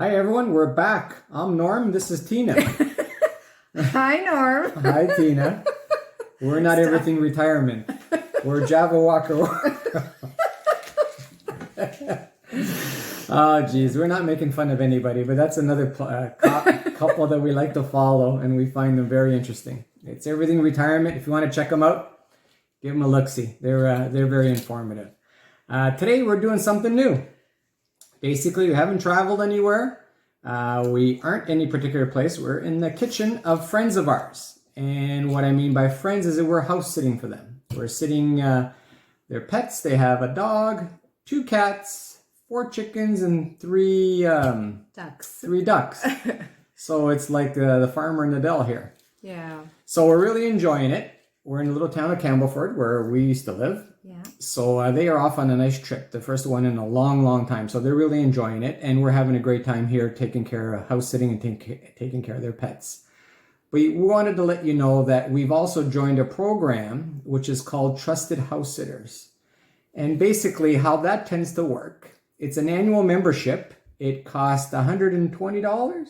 Hi everyone, we're back. I'm Norm, this is Tina. Hi Norm. Hi Tina. We're not everything retirement. We're JavaWalkerWorld. Oh geez, we're not making fun of anybody, but that's another couple that we like to follow and we find them very interesting. It's everything retirement. If you want to check them out, give them a look-see. They're very informative. Today we're doing something new. Basically, we haven't traveled anywhere. We aren't in any particular place. We're in the kitchen of friends of ours. And what I mean by friends is that we're house sitting for them. We're sitting their pets. They have a dog, 2 cats, 4 chickens, and 3 Ducks. 3 ducks. So it's like the farmer and the Dell here. Yeah. So we're really enjoying it. We're in the little town of Campbellford where we used to live. Yeah. So they are off on a nice trip, the first one in a long time. So they're really enjoying it. And we're having a great time here taking care of house sitting and taking care of their pets. But we wanted to let you know that we've also joined a program which is called Trusted Housedsitters. And basically how that tends to work, it's an annual membership. It costs $120.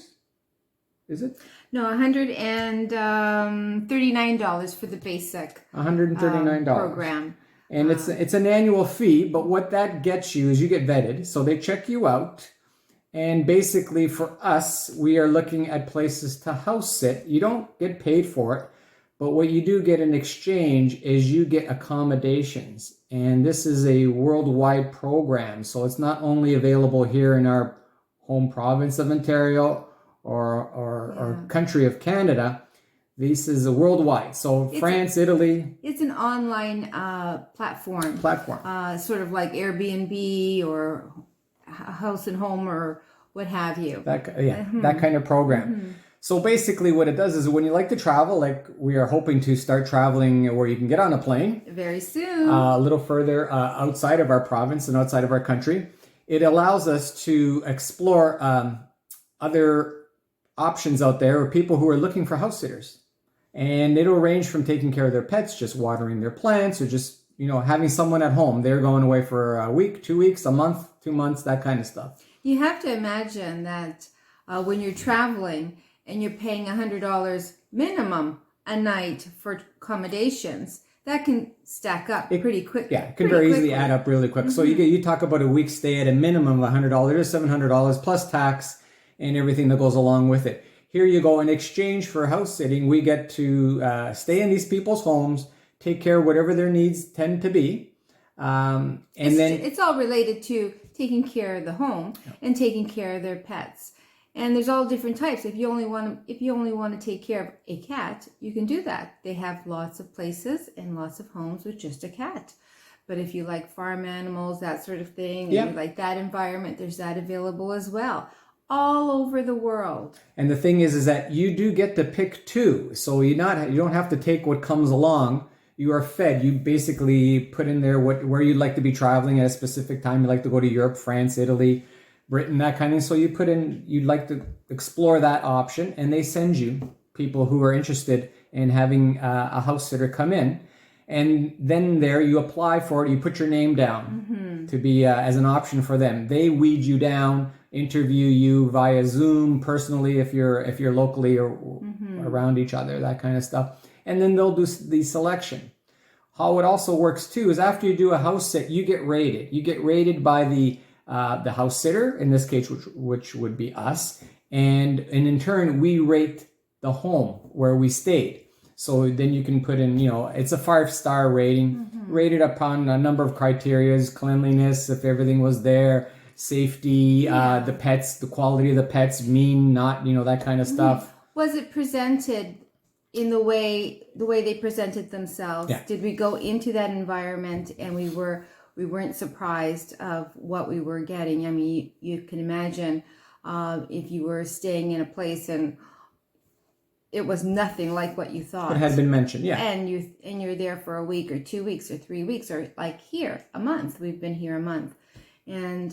Is it? No, $139 for the basic $139 program. And it's an annual fee, but what that gets you is you get vetted. So they check you out. And basically for us, we are looking at places to house sit. You don't get paid for it, but what you do get in exchange is you get accommodations. And this is a worldwide program. So it's not only available here in our home province of Ontario or country of Canada. This is a worldwide. So France, Italy. It's an online platform. Sort of like Airbnb or House and Home or what have you. That kind of program. Mm-hmm. So basically what it does is when you like to travel, like we are hoping to start traveling where you can get on a plane. Very soon. A little further outside of our province and outside of our country. It allows us to explore other options out there or people who are looking for house sitters. And it'll range from taking care of their pets, just watering their plants, or just, having someone at home. They're going away for a week, 2 weeks, a month, 2 months, that kind of stuff. You have to imagine that when you're traveling and you're paying $100 minimum a night for accommodations, that can stack up pretty quick. Yeah, it can very easily add up really quick. Mm-hmm. So you talk about a week stay at a minimum of $100 or $700 plus tax and everything that goes along with it. Here you go. In exchange for house sitting, we get to stay in these people's homes, take care of whatever their needs tend to be. It's all related to taking care of the home and taking care of their pets. And there's all different types. If you only want to take care of a cat, you can do that. They have lots of places and lots of homes with just a cat. But if you like farm animals, that sort of thing, and you like that environment, there's that available as well. All over the world. And the thing is that you do get to pick too. So you don't have to take what comes along. You are fed. You basically put in there where you'd like to be traveling at a specific time. You'd like to go to Europe, France, Italy, Britain, that kind of thing. So you put in, you'd like to explore that option, and they send you people who are interested in having a house sitter come in. And then there you apply for it. You put your name down to be as an option for them. They weed you down, interview you via Zoom personally if you're locally or around each other, that kind of stuff. And then they'll do the selection. How it also works too is after you do a house sit, you get rated. You get rated by the house sitter, in this case, which would be us. And in turn, we rate the home where we stayed. So then you can put in, it's a 5-star rating, rated upon a number of criterias, cleanliness, if everything was there, safety, the pets, the quality of the pets, not, that kind of stuff. Was it presented in the way they presented themselves? Yeah. Did we go into that environment and we weren't surprised of what we were getting? I mean, you can imagine if you were staying in a place and it was nothing like what you thought. It had been mentioned, yeah. And you're there for a week or 2 weeks or 3 weeks or like here, a month. We've been here a month. And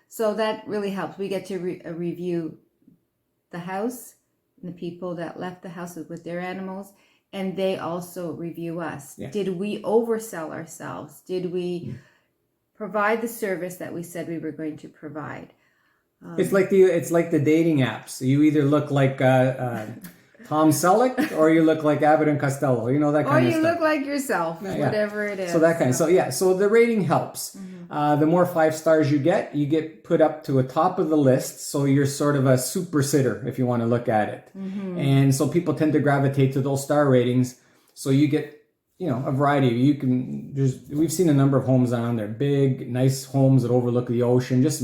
so that really helps. We get to review the house and the people that left the houses with their animals. And they also review us. Yeah. Did we oversell ourselves? Did we provide the service that we said we were going to provide? It's like the dating apps. You either look like Tom Selleck or you look like Abbott and Costello. You know, that kind of stuff. Or you look like yourself, whatever it is. So that kind of, so the rating helps. The more 5 stars you get put up to a top of the list. So you're sort of a super sitter if you want to look at it. And so people tend to gravitate to those star ratings. So you get, a variety. We've seen a number of homes on there, big, nice homes that overlook the ocean, just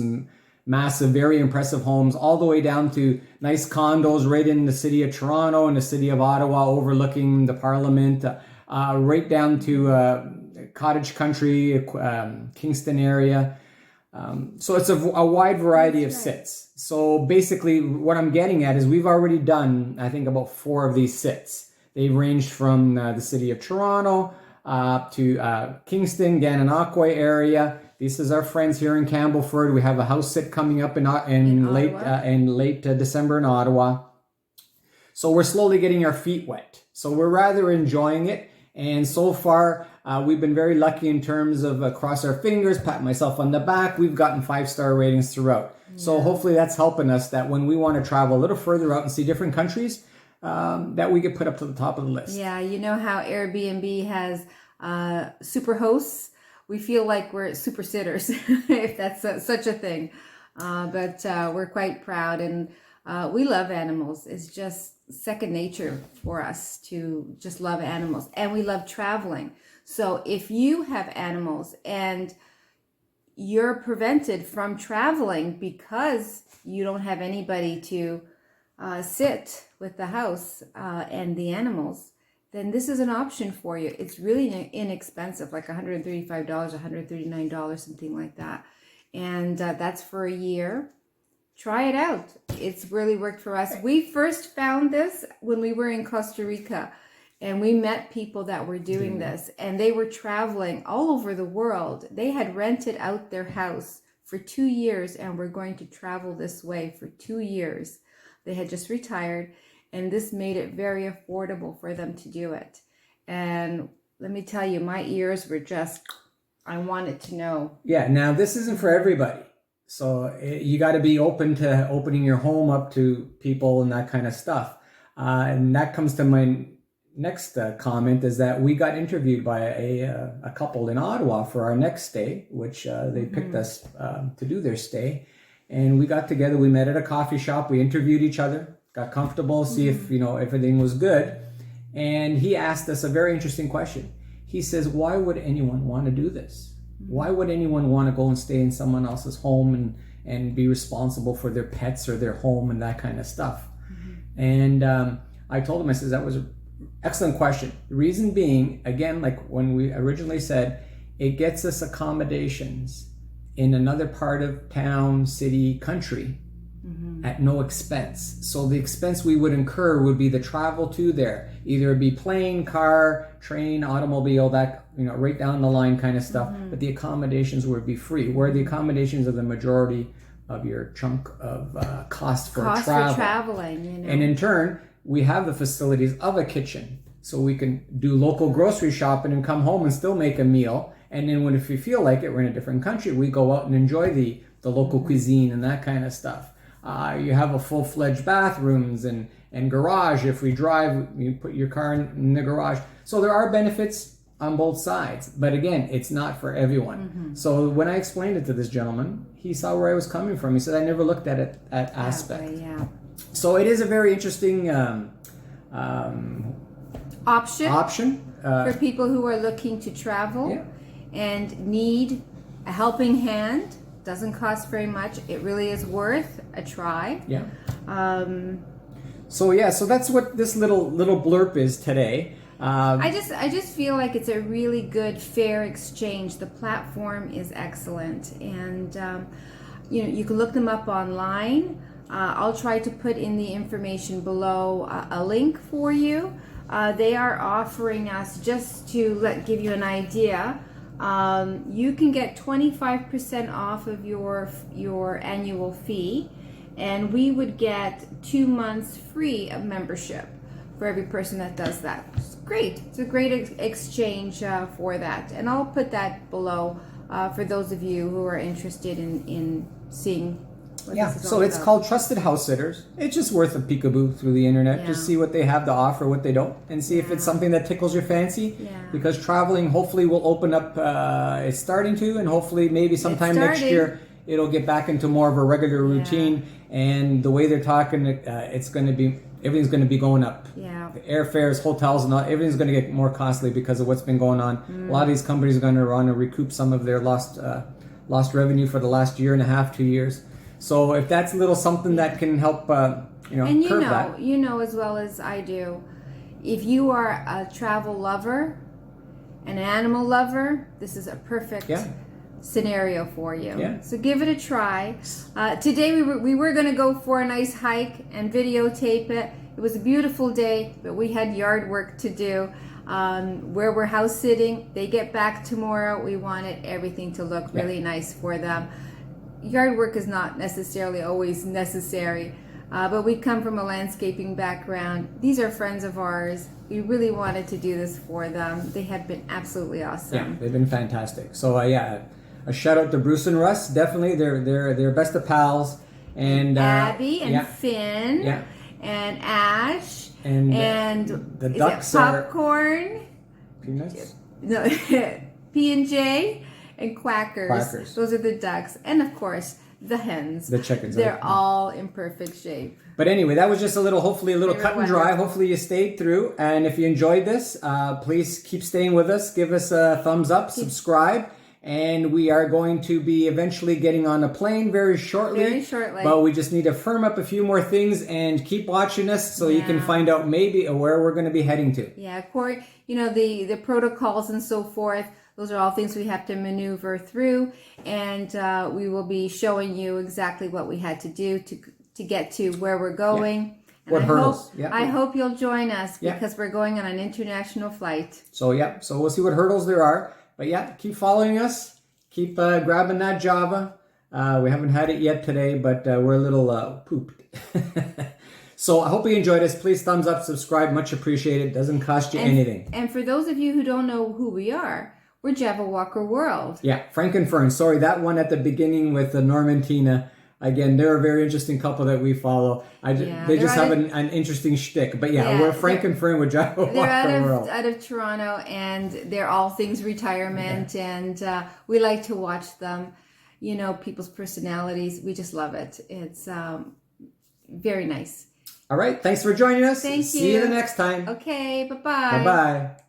massive, very impressive homes, all the way down to nice condos right in the city of Toronto and the city of Ottawa overlooking the Parliament, right down to cottage country, Kingston area. So it's a wide variety of sits. So basically what I'm getting at is we've already done, I think, about 4 of these sits. They've ranged from the city of Toronto to Kingston, Gananoque area. This is our friends here in Campbellford. We have a house sit coming up in late December in Ottawa. So we're slowly getting our feet wet. So we're rather enjoying it. And so far, we've been very lucky in terms of cross our fingers, pat myself on the back. We've gotten 5-star ratings throughout. Yeah. So hopefully that's helping us that when we want to travel a little further out and see different countries, that we get put up to the top of the list. Yeah, you know how Airbnb has super hosts? We feel like we're super sitters, if that's such a thing. But we're quite proud, and we love animals. It's just second nature for us to just love animals. And we love traveling. So if you have animals and you're prevented from traveling because you don't have anybody to sit with the house and the animals, then this is an option for you. It's really inexpensive, like $135, $139, something like that. And that's for a year. Try it out. It's really worked for us. We first found this when we were in Costa Rica, and we met people that were doing this, and they were traveling all over the world. They had rented out their house for 2 years and were going to travel this way for 2 years. They had just retired, and this made it very affordable for them to do it. And let me tell you, my ears were just, I wanted to know. Yeah, now this isn't for everybody. So you got to be open to opening your home up to people and that kind of stuff. And that comes to my next comment, is that we got interviewed by a couple in Ottawa for our next stay, which they picked us to do their stay. And we got together, we met at a coffee shop, we interviewed each other, got comfortable, see if, everything was good. And he asked us a very interesting question. He says, why would anyone want to do this? Why would anyone want to go and stay in someone else's home and be responsible for their pets or their home and that kind of stuff? And I told him, I said, that was an excellent question. The reason being, again, like when we originally said, it gets us accommodations in another part of town, city, country at no expense. So the expense we would incur would be the travel to there. Either it be plane, car, train, automobile, that, right down the line kind of stuff. But the accommodations would be free, where the accommodations are the majority of your chunk of cost for traveling. And in turn, we have the facilities of a kitchen. So we can do local grocery shopping and come home and still make a meal. And then if we feel like it, we're in a different country, we go out and enjoy the local cuisine and that kind of stuff. You have a full-fledged bathrooms and garage. If we drive, you put your car in the garage. So there are benefits on both sides. But again, it's not for everyone. So when I explained it to this gentleman, he saw where I was coming from. He said, I never looked at it that aspect. Yeah. So it is a very interesting option for people who are looking to travel and need a helping hand. Doesn't cost very much. It really is worth a try. Yeah. So that's what this little blurb is today. I just feel like it's a really good, fair exchange. The platform is excellent, and you can look them up online. I'll try to put in the information below a link for you. They are offering us, just to give you an idea, you can get 25% off of your annual fee, and we would get 2 months free of membership for every person that does that. It's great. It's a great exchange for that, and I'll put that below for those of you who are interested in seeing Yeah, so it's called Trusted Housesitters. It's just worth a peekaboo through the internet. Just see what they have to offer, what they don't, and see if it's something that tickles your fancy. Yeah. Because traveling hopefully will open up, it's starting to, and hopefully maybe sometime next year it'll get back into more of a regular routine. And the way they're talking, it's going to be, everything's going to be going up. Yeah. The airfares, hotels, and all, everything's going to get more costly because of what's been going on. A lot of these companies are going to want to recoup some of their lost revenue for the last year and a half, 2 years. So if that's a little something that can help, and curb that. You know as well as I do, if you are a travel lover, an animal lover, this is a perfect scenario for you. Yeah. So give it a try. Today we were going to go for a nice hike and videotape it. It was a beautiful day, but we had yard work to do. Where we're house sitting, they get back tomorrow. We wanted everything to look really nice for them. Yard work is not necessarily always necessary, but we come from a landscaping background. These are friends of ours. We really wanted to do this for them. They have been absolutely awesome. Yeah, they've been fantastic. So a shout out to Bruce and Russ. Definitely, they're best of pals. And Abby and Finn and Ash and the ducks popcorn. Peanuts. No, P&J. And quackers. Those are the ducks. And of course, the hens. The chickens. They're all in perfect shape. But anyway, that was just hopefully a little cut and dry. Hopefully you stayed through. And if you enjoyed this, please keep staying with us. Give us a thumbs up, subscribe. And we are going to be eventually getting on a plane very shortly. Very shortly. But we just need to firm up a few more things and keep watching us so you can find out maybe where we're going to be heading to. Yeah, Corey, the protocols and so forth. Those are all things we have to maneuver through, and we will be showing you exactly what we had to do to get to where we're going. Yeah. What hurdles? I hope you'll join us because we're going on an international flight. So we'll see what hurdles there are. But keep following us. Keep grabbing that Java. We haven't had it yet today, but we're a little pooped. So I hope you enjoyed us. Please thumbs up, subscribe. Much appreciated. Doesn't cost you anything. And for those of you who don't know who we are, we're JavaWalkerWorld. Yeah, Frank and Fern. Sorry, that one at the beginning with Norm and Tina. Again, they're a very interesting couple that we follow. They just have an interesting shtick. But we're Frank and Fern with JavaWalkerWorld. They're out of Toronto, and they're all things retirement. And we like to watch them. People's personalities. We just love it. It's very nice. All right. Thanks for joining us. Thank you. See you the next time. Okay. Bye-bye. Bye-bye.